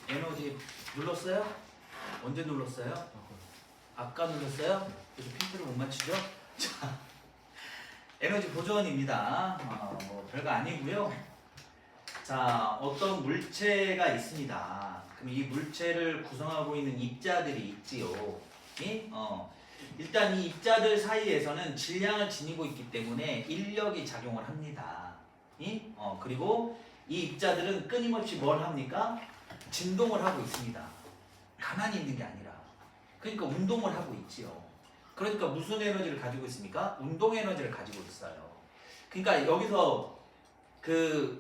에너지 눌렀어요? 언제 눌렀어요? 아까 눌렀어요? 그래서 핀트를 못 맞추죠? 자, 에너지 보존입니다. 뭐 별거 아니고요. 자, 어떤 물체가 있습니다. 그럼 이 물체를 구성하고 있는 입자들이 있지요. 예? 일단 이 입자들 사이에서는 질량을 지니고 있기 때문에 인력이 작용을 합니다. 예? 그리고 이 입자들은 끊임없이 뭘 합니까? 진동을 하고 있습니다. 가만히 있는 게 아니라. 그러니까 운동을 하고 있지요. 그러니까 무슨 에너지를 가지고 있습니까? 운동 에너지를 가지고 있어요. 그러니까 여기서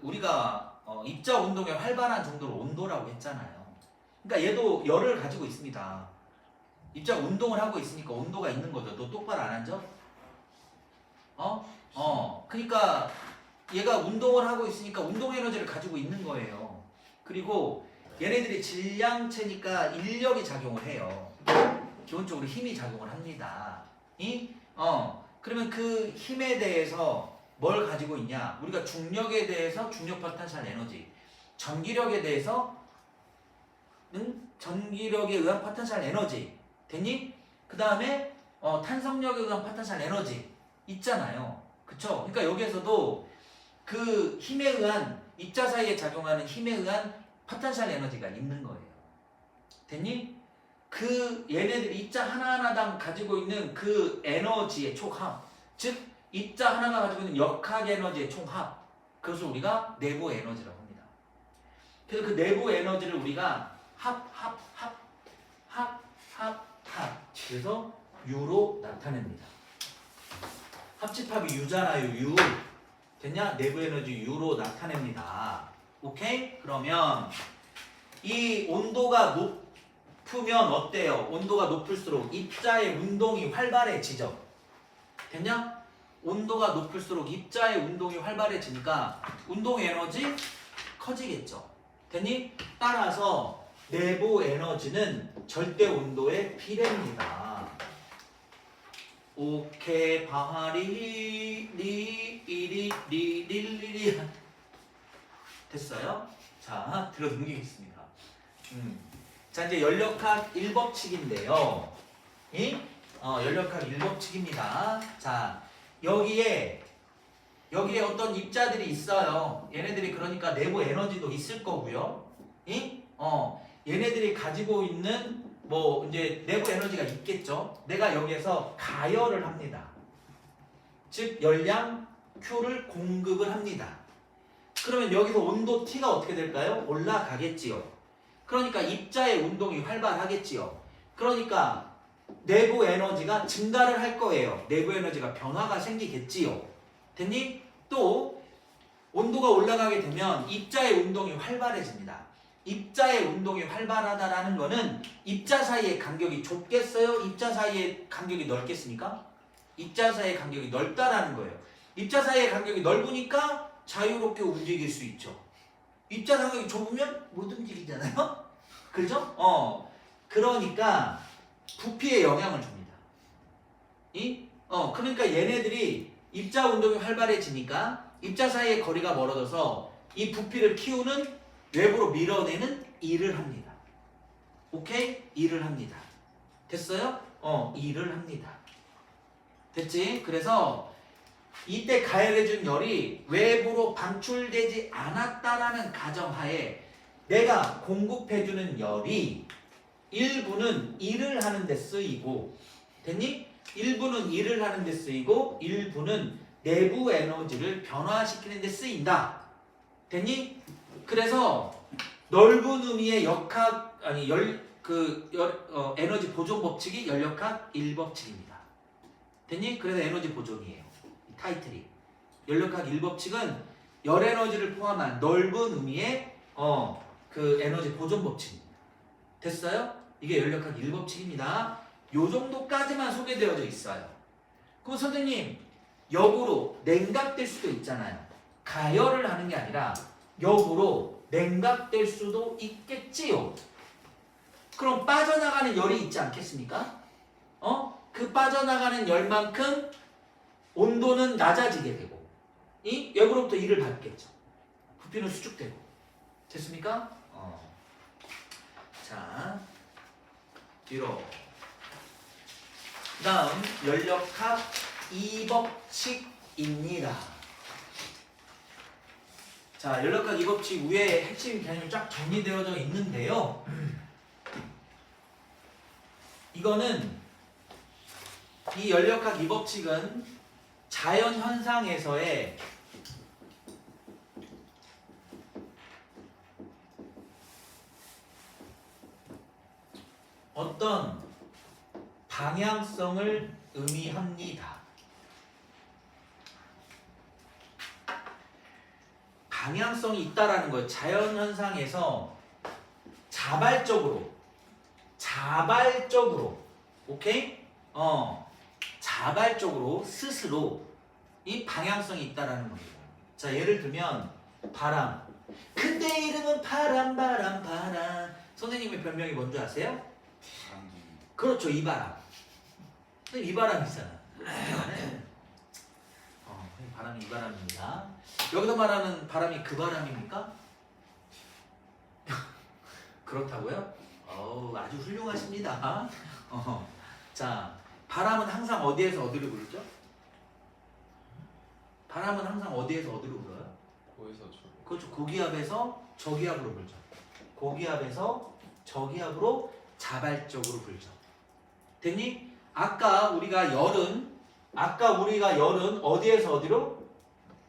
우리가 입자 운동의 활발한 정도를 온도라고 했잖아요. 그러니까 얘도 열을 가지고 있습니다. 입자 운동을 하고 있으니까 온도가 있는 거죠. 너 똑바로 안 앉아? 그러니까 얘가 운동을 하고 있으니까 운동 에너지를 가지고 있는 거예요. 그리고 얘네들이 질량체니까 인력이 작용을 해요. 기본적으로 힘이 작용을 합니다. 그러면 그 힘에 대해서 뭘 가지고 있냐? 우리가 중력에 대해서 중력 포텐셜 에너지, 전기력에 대해서 전기력에 의한 포텐셜 에너지 됐니? 그 다음에 탄성력에 의한 포텐셜 에너지 있잖아요. 그쵸? 그러니까 여기에서도 그 힘에 의한 입자 사이에 작용하는 힘에 의한 포텐셜 에너지가 있는 거예요. 됐니? 그 얘네들이 입자 하나하나당 가지고 있는 그 에너지의 총합, 즉 입자 하나가 가지고 있는 역학 에너지의 총합, 그것을 우리가 내부 에너지라고 합니다. 그래서 그 내부 에너지를 우리가 합 그래서 U로 나타냅니다. 합집합이 U잖아요. U 됐냐? 내부 에너지 U로 나타냅니다. 오케이? 그러면 이 온도가 높으면 어때요? 온도가 높을수록 입자의 운동이 활발해지죠. 됐냐? 온도가 높을수록 입자의 운동이 활발해지니까 운동 에너지 커지겠죠. 됐니? 따라서 내부 에너지는 절대 온도의 비례입니다. 오케이 바하리 리리리리리리 됐어요? 자, 들어 넘기겠습니다. 자, 이제 연력학 1법칙인데요. 연력학 1법칙입니다. 자, 여기에 어떤 입자들이 있어요. 얘네들이 그러니까 내부 에너지도 있을 거고요. 얘네들이 가지고 있는 뭐 이제 내부 에너지가 있겠죠. 내가 여기에서 가열을 합니다. 즉 열량 Q를 공급을 합니다. 그러면 여기서 온도 T가 어떻게 될까요? 올라가겠지요. 그러니까 입자의 운동이 활발하겠지요. 그러니까 내부 에너지가 증가를 할 거예요. 내부 에너지가 변화가 생기겠지요. 됐니? 또 온도가 올라가게 되면 입자의 운동이 활발해집니다. 입자의 운동이 활발하다라는 거는 입자 사이의 간격이 좁겠어요? 입자 사이의 간격이 넓겠습니까? 입자 사이의 간격이 넓다라는 거예요. 입자 사이의 간격이 넓으니까 자유롭게 움직일 수 있죠. 입자 간격이 좁으면 못 움직이잖아요? 그죠? 그러니까 부피에 영향을 줍니다. 그러니까 얘네들이 입자 운동이 활발해지니까 입자 사이의 거리가 멀어져서 이 부피를 키우는 외부로 밀어내는 일을 합니다. 오케이? 일을 합니다. 됐어요? 일을 합니다. 됐지? 그래서 이때 가열해준 열이 외부로 방출되지 않았다라는 가정하에 내가 공급해주는 열이 일부는 일을 하는 데 쓰이고 됐니? 일부는 일을 하는 데 쓰이고 일부는 내부 에너지를 변화시키는 데 쓰인다. 됐니? 그래서 넓은 의미의 에너지 보존 법칙이 연력학 1법칙입니다. 됐니? 그래서 에너지 보존이에요. 타이틀이. 연력학 1법칙은 열 에너지를 포함한 넓은 의미의 그 에너지 보존 법칙입니다. 됐어요? 이게 연력학 1법칙입니다. 요 정도까지만 소개되어져 있어요. 그럼 선생님, 역으로 냉각될 수도 있잖아요. 가열을 하는 게 아니라 역으로 냉각될 수도 있겠지요. 그럼 빠져나가는 열이 있지 않겠습니까? 그 빠져나가는 열만큼 온도는 낮아지게 되고 외부로부터 일을 받겠죠. 부피는 수축되고. 됐습니까? 뒤로. 그 다음 연력학 2법칙입니다. 자, 연력학 2법칙 위에 핵심 개념이 쫙 정리되어져 있는데요. 이거는 이 연력학 2법칙은 자연현상에서의 어떤 방향성을 의미합니다. 방향성이 있다라는 거예요. 자연현상에서 자발적으로, 오케이? 자발적으로 스스로 이 방향성이 있다라는 겁니다. 자, 예를 들면 바람. 그때 이름은 바람. 선생님의 별명이 뭔지 아세요? 그렇죠, 이바람. 이바람이잖아. 바람이 이바람입니다. 여기서 말하는 바람이 그 바람입니까? 그렇다고요? 아주 훌륭하십니다. 자, 바람은 항상 어디에서 어디로 불죠? 바람은 항상 어디에서 어디로 불어요? 고에서 저. 그렇죠. 고기압에서 저기압으로 불죠. 고기압에서 저기압으로 자발적으로 불죠. 됐니? 아까 우리가 열은 어디에서 어디로?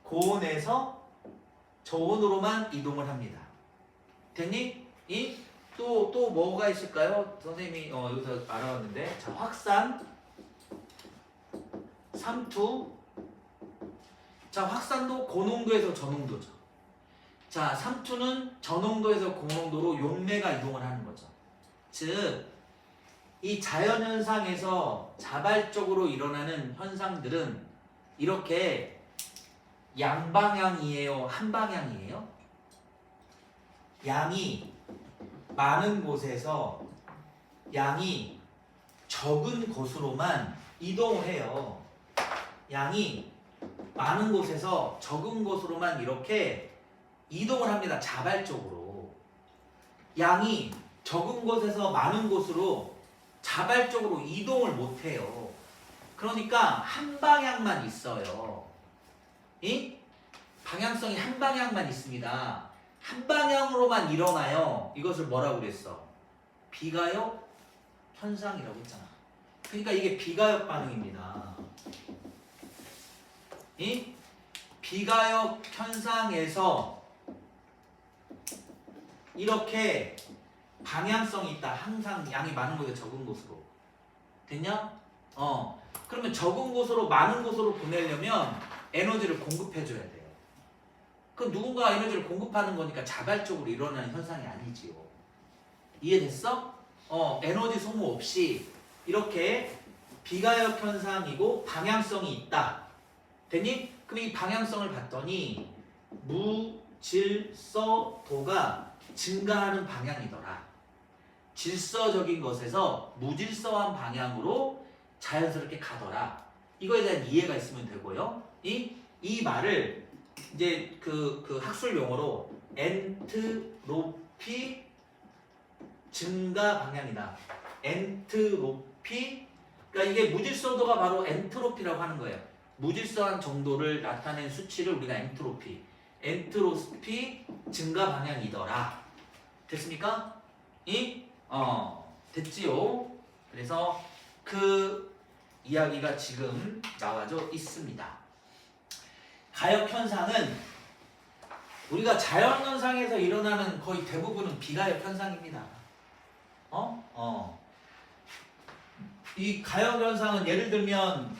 고온에서 저온으로만 이동을 합니다. 됐니? 또 뭐가 있을까요? 선생님이 여기서 알아봤는데, 자, 확산, 삼투. 자, 확산도 고농도에서 저농도죠. 자, 삼투는 저농도에서 고농도로 용매가 이동을 하는 거죠. 즉, 이 자연현상에서 자발적으로 일어나는 현상들은 이렇게 양방향이에요? 한방향이에요? 양이 많은 곳에서 양이 적은 곳으로만 이동을 해요. 양이 많은 곳에서 적은 곳으로만 이렇게 이동을 합니다. 자발적으로. 양이 적은 곳에서 많은 곳으로 자발적으로 이동을 못해요. 그러니까 한 방향만 있어요. 이 방향성이 한 방향만 있습니다. 한 방향으로만 일어나요. 이것을 뭐라고 그랬어? 비가역 현상이라고 했잖아. 그러니까 이게 비가역 반응입니다. 이 비가역 현상에서 이렇게 방향성이 있다. 항상 양이 많은 곳에 적은 곳으로. 됐냐? 그러면 적은 곳으로 많은 곳으로 보내려면 에너지를 공급해줘야 돼요. 그럼 누군가가 에너지를 공급하는 거니까 자발적으로 일어나는 현상이 아니지요. 이해됐어? 에너지 소모 없이 이렇게 비가역 현상이고 방향성이 있다. 됐니? 그럼 이 방향성을 봤더니 무질서도가 증가하는 방향이더라. 질서적인 것에서 무질서한 방향으로 자연스럽게 가더라. 이거에 대한 이해가 있으면 되고요. 이 말을 이제 그 학술 용어로 엔트로피 증가 방향이다. 엔트로피, 그러니까 이게 무질서도가 바로 엔트로피라고 하는 거예요. 무질서한 정도를 나타낸 수치를 우리가 엔트로피 증가 방향이더라. 됐습니까? 됐지요? 그래서 그 이야기가 지금 나와져 있습니다. 가역 현상은 우리가 자연 현상에서 일어나는 거의 대부분은 비가역 현상입니다. 이 가역 현상은 예를 들면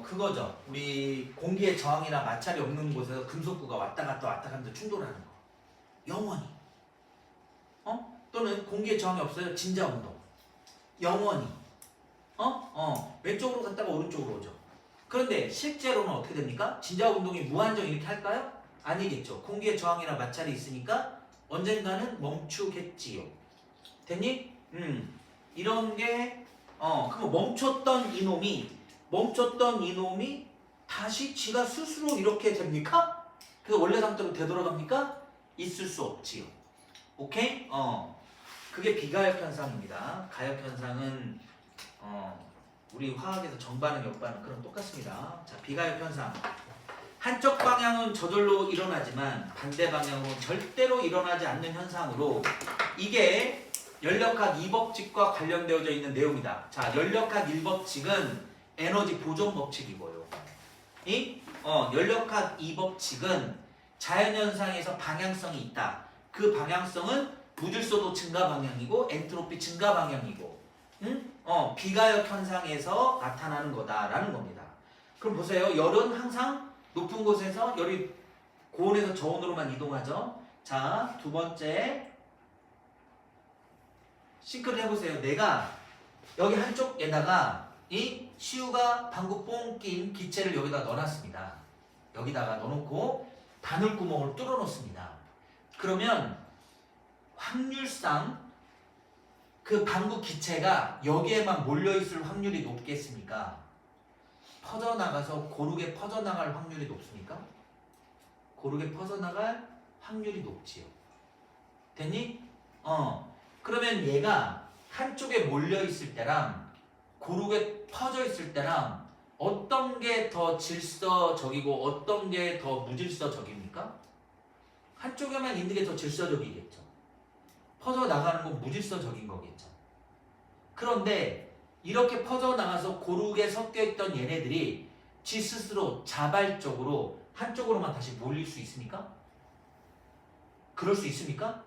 그거죠. 우리 공기의 저항이나 마찰이 없는 곳에서 금속구가 왔다 갔다 충돌하는 거. 영원히. 또는 공기의 저항이 없어요. 진자 운동. 영원히. 왼쪽으로 갔다가 오른쪽으로 오죠. 그런데 실제로는 어떻게 됩니까? 진자 운동이 무한정 이렇게 할까요? 아니겠죠. 공기의 저항이나 마찰이 있으니까 언젠가는 멈추겠지요. 됐니? 이런 게 그럼 멈췄던 이놈이 다시 지가 스스로 이렇게 됩니까? 그 원래 상태로 되돌아갑니까? 있을 수 없지요. 오케이? 그게 비가역 현상입니다. 가역 현상은 우리 화학에서 정반응, 역반응 그럼 똑같습니다. 자, 비가역 현상. 한쪽 방향은 저절로 일어나지만 반대 방향으로 절대로 일어나지 않는 현상으로 이게 연력학 2법칙과 관련되어져 있는 내용이다. 자, 연력학 1법칙은 에너지 보존 법칙이고요. 연력학 2법칙은 자연현상에서 방향성이 있다. 그 방향성은 무질서도 증가 방향이고 엔트로피 증가 방향이고 비가역 현상에서 나타나는 거다라는 겁니다. 그럼 보세요. 열은 항상 높은 곳에서 열이 고온에서 저온으로만 이동하죠. 자, 두 번째 싱크를 해보세요. 내가 여기 한쪽에다가 이 시우가 방구 뽕 낀 기체를 여기다 넣어놨습니다. 여기다가 넣어놓고 바늘구멍을 뚫어 놓습니다. 그러면 확률상 그 방구 기체가 여기에만 몰려있을 확률이 높겠습니까? 퍼져나가서 고르게 퍼져나갈 확률이 높습니까? 고르게 퍼져나갈 확률이 높지요. 됐니? 그러면 얘가 한쪽에 몰려있을 때랑 고르게 퍼져있을 때랑 어떤 게 더 질서적이고 어떤 게 더 무질서적입니까? 한쪽에만 있는 게 더 질서적이겠죠. 퍼져나가는 건 무질서적인 거겠죠. 그런데 이렇게 퍼져나가서 고르게 섞여있던 얘네들이 지 스스로 자발적으로 한쪽으로만 다시 몰릴 수 있습니까? 그럴 수 있습니까?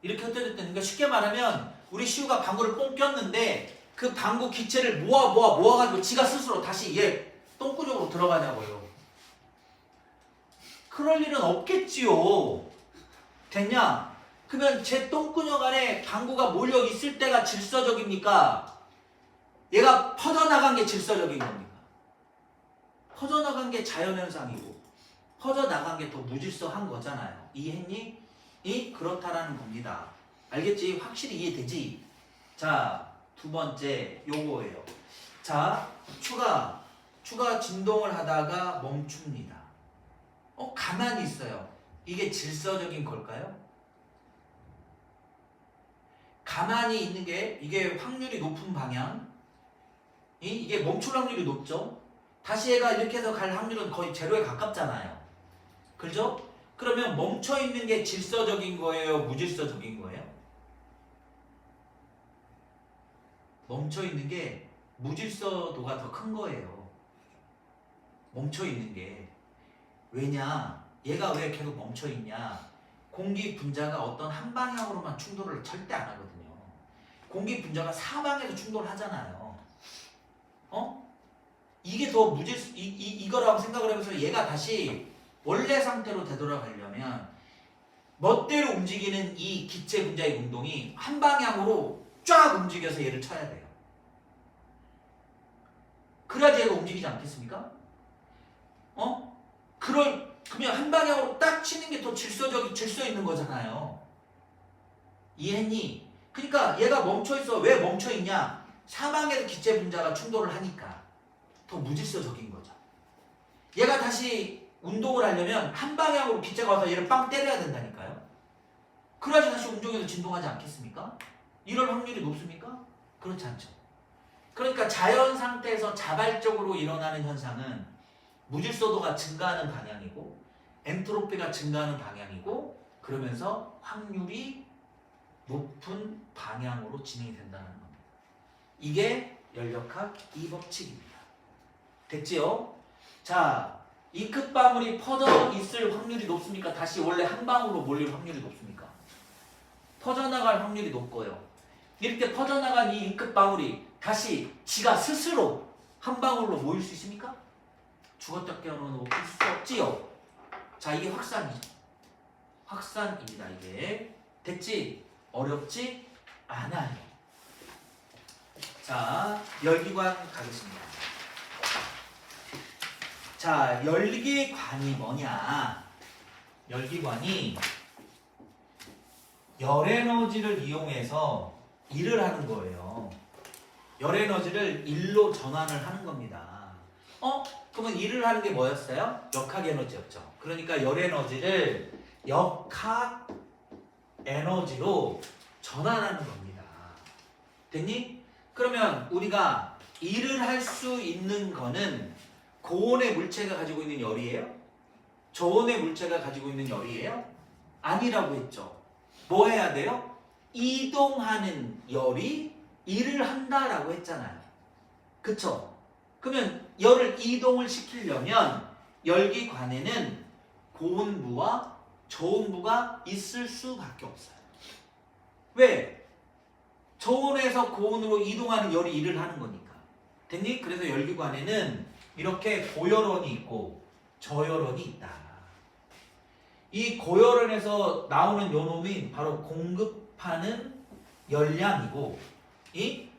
이렇게 흩어졌다는 그러니까 쉽게 말하면 우리 시우가 방구를 뽕 꼈는데 그 방구 기체를 모아가지고 지가 스스로 다시 얘 똥구녕으로 들어가냐고요. 그럴 일은 없겠지요. 됐냐? 그러면 제 똥구녕 안에 방구가 몰려 있을 때가 질서적입니까? 얘가 퍼져나간 게 질서적인 겁니까? 퍼져나간 게 자연현상이고 퍼져나간 게 더 무질서한 거잖아요. 이해했니? 그렇다라는 겁니다. 알겠지? 확실히 이해되지? 자, 두 번째 요거예요. 자, 추가 진동을 하다가 멈춥니다. 가만히 있어요. 이게 질서적인 걸까요? 가만히 있는 게 이게 확률이 높은 방향, 이게 멈출 확률이 높죠. 다시 얘가 이렇게 해서 갈 확률은 거의 제로에 가깝잖아요. 그죠? 그러면 멈춰 있는 게 질서적인 거예요, 무질서적인 거예요? 멈춰 있는 게 무질서도가 더 큰 거예요. 멈춰 있는 게. 왜냐? 얘가 왜 계속 멈춰 있냐? 공기 분자가 어떤 한 방향으로만 충돌을 절대 안 하거든요. 공기 분자가 사방에서 충돌하잖아요. 이게 더 이거라고 생각을 해보세요. 얘가 다시 원래 상태로 되돌아가려면 멋대로 움직이는 이 기체 분자의 운동이 한 방향으로 쫙 움직여서 얘를 쳐야 돼요. 그래야지 얘가 움직이지 않겠습니까? 그러면 한 방향으로 딱 치는 게 더 질서 있는 거잖아요. 이해했니? 그러니까 얘가 멈춰있어. 왜 멈춰있냐? 사방에서 기체 분자가 충돌을 하니까 더 무질서적인 거죠. 얘가 다시 운동을 하려면 한 방향으로 기체가 와서 얘를 빵 때려야 된다니까요. 그래야지 다시 운동해서 진동하지 않겠습니까? 이럴 확률이 높습니까? 그렇지 않죠. 그러니까 자연 상태에서 자발적으로 일어나는 현상은 무질서도가 증가하는 방향이고 엔트로피가 증가하는 방향이고 그러면서 확률이 높은 방향으로 진행이 된다는 겁니다. 이게 연력학 2법칙입니다. 됐지요? 자, 잉크방울이 퍼져 있을 확률이 높습니까? 다시 원래 한 방울로 몰릴 확률이 높습니까? 퍼져나갈 확률이 높고요. 이렇게 퍼져나간 이 잉크방울이 다시 지가 스스로 한 방울로 모일 수 있습니까? 죽었다 깨어나는 거 수 없지요. 자, 이게 확산이죠. 확산입니다. 이게 됐지? 어렵지 않아요. 자, 열기관 가겠습니다. 자, 열기관이 뭐냐? 열기관이 열에너지를 이용해서 일을 하는 거예요. 열에너지를 일로 전환을 하는 겁니다. 그러면 일을 하는 게 뭐였어요? 역학에너지였죠. 그러니까 열에너지를 역학에너지로 전환하는 겁니다. 됐니? 그러면 우리가 일을 할 수 있는 거는 고온의 물체가 가지고 있는 열이에요? 저온의 물체가 가지고 있는 열이에요? 아니라고 했죠. 뭐 해야 돼요? 이동하는 열이 일을 한다라고 했잖아요. 그쵸? 그러면 열을 이동을 시키려면 열기관에는 고온부와 저온부가 있을 수밖에 없어요. 왜? 저온에서 고온으로 이동하는 열이 일을 하는 거니까. 됐니? 그래서 열기관에는 이렇게 고열원이 있고 저열원이 있다. 이 고열원에서 나오는 요놈이 바로 공급하는 열량이고, 이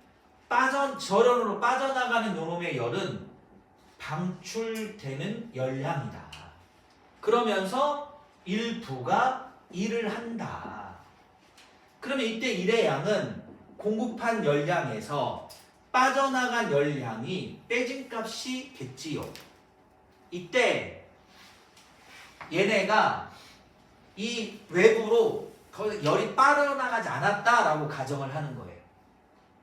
저열원으로 빠져나가는 요놈의 열은 방출되는 열량이다. 그러면서 일부가 일을 한다. 그러면 이때 일의 양은 공급한 열량에서 빠져나간 열량이 빼진 값이겠지요. 이때 얘네가 이 외부로 열이 빠져나가지 않았다라고 가정을 하는 거예요.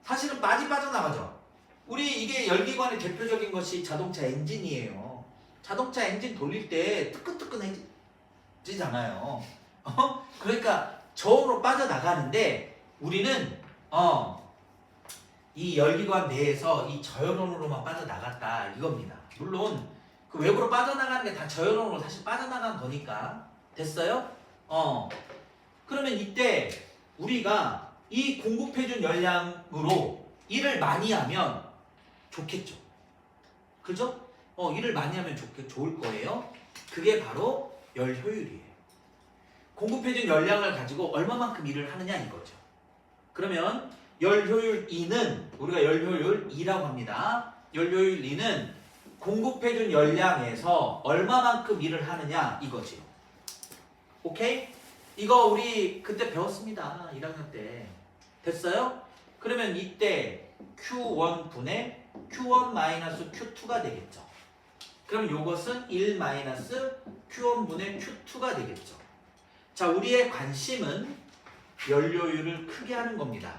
사실은 빠져나가죠. 우리 이게 열기관의 대표적인 것이 자동차 엔진이에요. 자동차 엔진 돌릴 때 뜨끈뜨끈해지잖아요. 그러니까 저온으로 빠져나가는데 우리는 이 열기관 내에서 이 저열원으로만 빠져나갔다 이겁니다. 물론 그 외부로 빠져나가는 게 다 저열원으로 사실 빠져나간 거니까. 됐어요? 그러면 이때 우리가 이 공급해준 열량으로 일을 많이 하면 좋겠죠. 그죠? 일을 많이 하면 좋을 거예요. 그게 바로 열 효율이에요. 공급해준 열량을 가지고 얼마만큼 일을 하느냐 이거죠. 그러면 열 효율 E는 우리가 열 효율 E라고 합니다. 열 효율 E는 공급해준 열량에서 얼마만큼 일을 하느냐 이거지. 오케이? 이거 우리 그때 배웠습니다. 1학년 때. 됐어요? 그러면 이때 Q1분의 Q1-Q2가 되겠죠. 그럼 이것은 1-Q1분의 Q2가 되겠죠. 자, 우리의 관심은 연료율을 크게 하는 겁니다.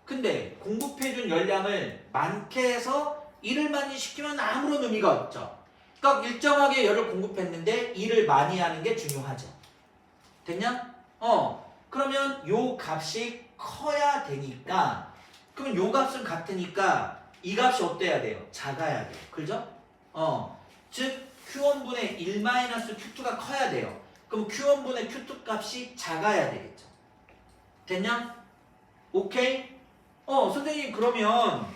근데 공급해준 열량을 많게 해서 일을 많이 시키면 아무런 의미가 없죠. 그러니까 일정하게 열을 공급했는데 일을 많이 하는 게 중요하죠. 됐냐? 그러면 요 값이 커야 되니까, 그러면 요 값은 같으니까 이 값이 어때야 돼요? 작아야 돼요. 그죠? 즉 Q1분의 1-Q2가 커야 돼요. 그럼 Q1분의 Q2 값이 작아야 되겠죠. 됐냐? 오케이? 선생님 그러면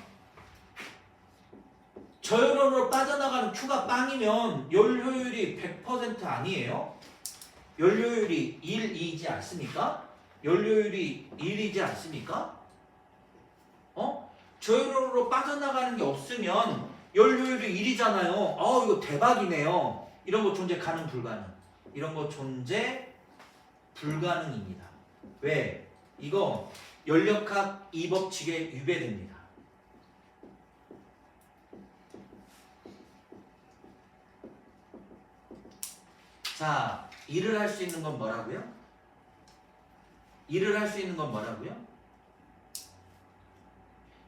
저열원으로 빠져나가는 Q가 빵이면 열 효율이 100% 아니에요? 열 효율이 1이지 않습니까? 열 효율이 1이지 않습니까? 저열원으로 빠져나가는 게 없으면 열 효율이 1이잖아요. 이거 대박이네요. 이런 거 존재 가능 불가능? 이런 거 존재 불가능입니다. 왜? 이거 연력학 2법칙에 위배됩니다. 자, 일을 할 수 있는 건 뭐라고요? 일을 할 수 있는 건 뭐라고요?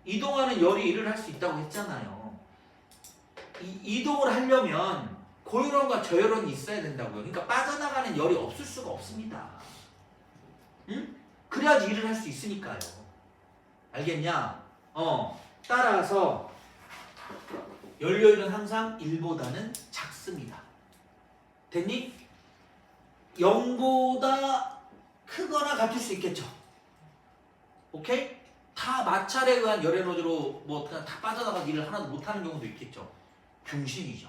이동하는 열이 일을 할 수 있다고 했잖아요. 이동을 하려면 고열원과 저열원이 있어야 된다고요. 그러니까 빠져나가는 열이 없을 수가 없습니다. 응? 그래야지 일을 할 수 있으니까요. 알겠냐? 따라서 연료율은 항상 1보다는 작습니다. 됐니? 0보다 크거나 같을 수 있겠죠. 오케이? 다 마찰에 의한 열 에너지로 뭐 그냥 다 빠져나가서 일을 하나도 못하는 경우도 있겠죠. 병신이죠.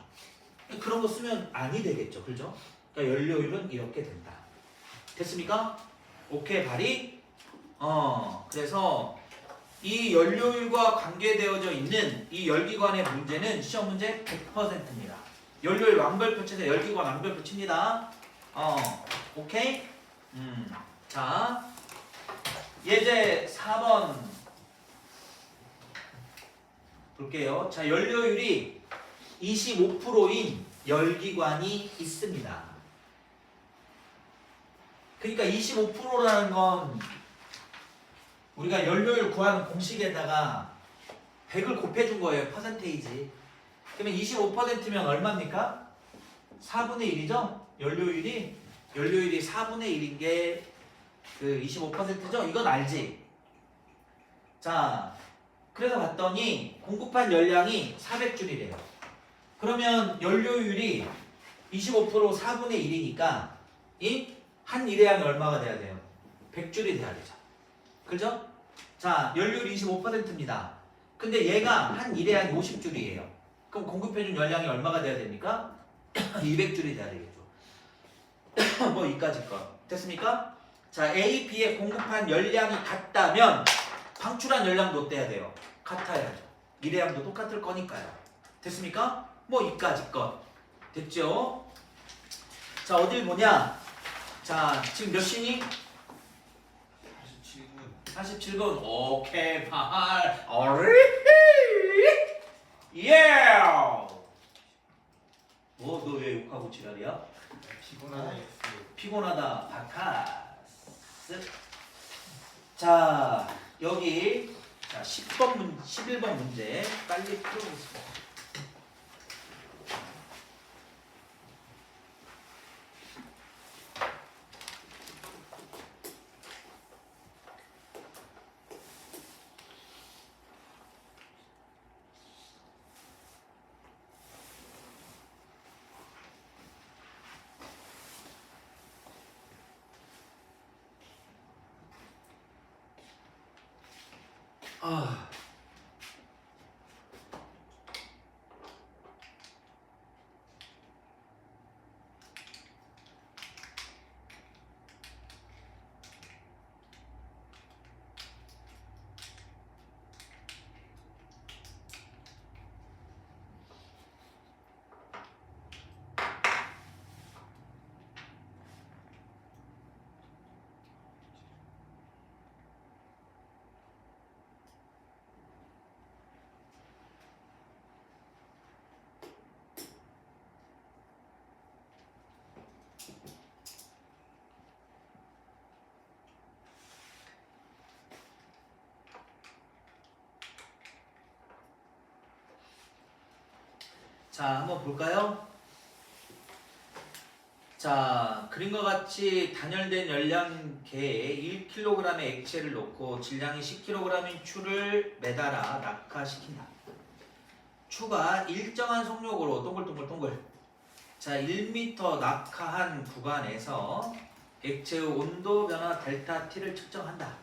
그런 거 쓰면 아니 되겠죠. 그죠? 그러니까 연료율은 이렇게 된다. 됐습니까? 오케이, 발이? 그래서 이 연료율과 관계되어져 있는 이 열기관의 문제는 시험 문제 100%입니다. 연료율 완별표 쳐서 열기관 완별표 칩니다. 오케이? 자, 예제 4번 볼게요. 자, 연료율이 25%인 열기관이 있습니다. 그러니까 25%라는 건 우리가 연료율 구하는 공식에다가 100을 곱해준 거예요. 퍼센테이지. 그러면 25%면 얼마입니까? 4분의 1이죠? 연료율이 4분의 1인 게 그 25%죠? 이건 알지? 자, 그래서 봤더니 공급한 열량이 400줄이래요. 그러면 연료율이 25% 4분의 1이니까 이 한 일회량이 얼마가 돼야 돼요? 100줄이 돼야 되죠. 그죠? 자, 연료율이 25%입니다. 근데 얘가 한 일회량이 50줄이에요. 그럼 공급해준 열량이 얼마가 돼야 됩니까? 200줄이 돼야 되겠죠. 뭐 이까짓 거. 됐습니까? 자, A, B에 공급한 열량이 같다면 방출한 열량도 어때야 돼요? 같아야죠. 일회량도 똑같을 거니까요. 됐습니까? 뭐 이까짓 것. 됐죠? 자, 어딜 보냐? 자, 지금 몇 시니? 47분. 47분. 오케이, 발. 어리. 예. 뭐, 너 왜 욕하고 지랄이야? 피곤하다 X. 피곤하다, 바카스. 자, 여기 자 11번 문제 빨리 풀어보겠습니다. 아. 자, 한번 볼까요? 자, 그림과 같이 단열된 열량계에 1kg의 액체를 넣고 질량이 10kg인 추를 매달아 낙하시킨다. 추가 일정한 속력으로 동글동글 자, 1m 낙하한 구간에서 액체의 온도 변화 델타 T를 측정한다.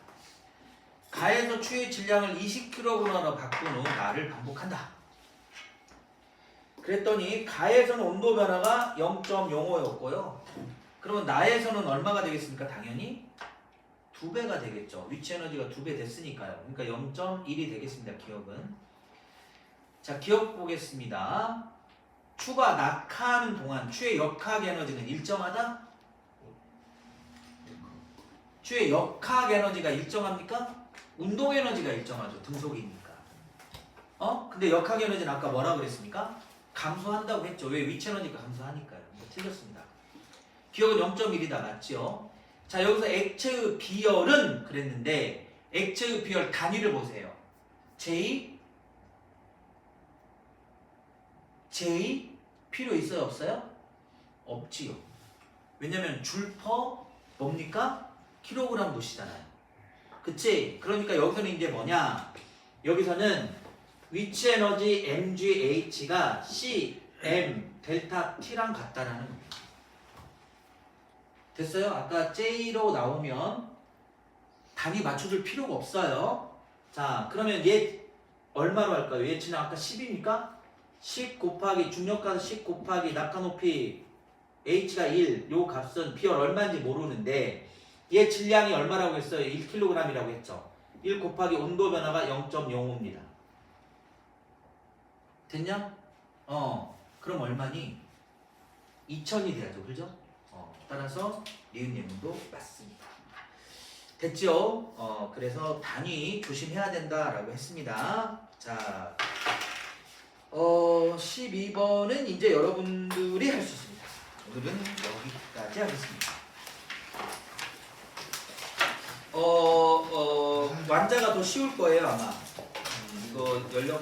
가에서 추의 질량을 20kg으로 바꾼 후 나를 반복한다. 그랬더니 가에서는 온도 변화가 0.05였고요. 그러면 나에서는 얼마가 되겠습니까? 당연히 2배가 되겠죠. 위치 에너지가 2배 됐으니까요. 그러니까 0.1이 되겠습니다. 기억은. 자, 기억 보겠습니다. 추가 낙하하는 동안 추의 역학 에너지는 일정하다? 추의 역학 에너지가 일정합니까? 운동 에너지가 일정하죠. 등속이니까. 근데 역학 에너지는 아까 뭐라 그랬습니까? 감소한다고 했죠. 왜? 위치 에너지가 감소하니까요. 틀렸습니다. 기억은 0.1이다. 맞죠? 자, 여기서 액체의 비열은 그랬는데 액체의 비열 단위를 보세요. J 필요 있어요? 없어요? 없지요. 왜냐면 줄퍼 뭡니까? 킬로그램 도시잖아요. 그치? 그러니까 여기서는 이제 뭐냐? 여기서는 위치 에너지 mgh가 cm 델타 t랑 같다라는 겁니다. 됐어요? 아까 J로 나오면 단위 맞춰줄 필요가 없어요. 자, 그러면 얘 얼마로 할까요? 얘치는 아까 10이니까 10 곱하기 중력가서 10 곱하기 낙하높이 h가 1, 요 값은 비열 얼마인지 모르는데 얘 질량이 얼마라고 했어요? 1kg이라고 했죠. 1 곱하기 온도 변화가 0.05입니다. 됐냐? 그럼 얼마니? 2000이 돼야죠. 그죠? 따라서 리은 예문도 맞습니다. 됐죠? 그래서 단위 조심해야 된다라고 했습니다. 자, 12번은 이제 여러분들이 할 수 있습니다. 오늘은 여기까지 하겠습니다. 완자가 더 쉬울 거예요 아마. 이거 연력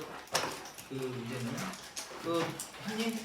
그 문제는 그 한님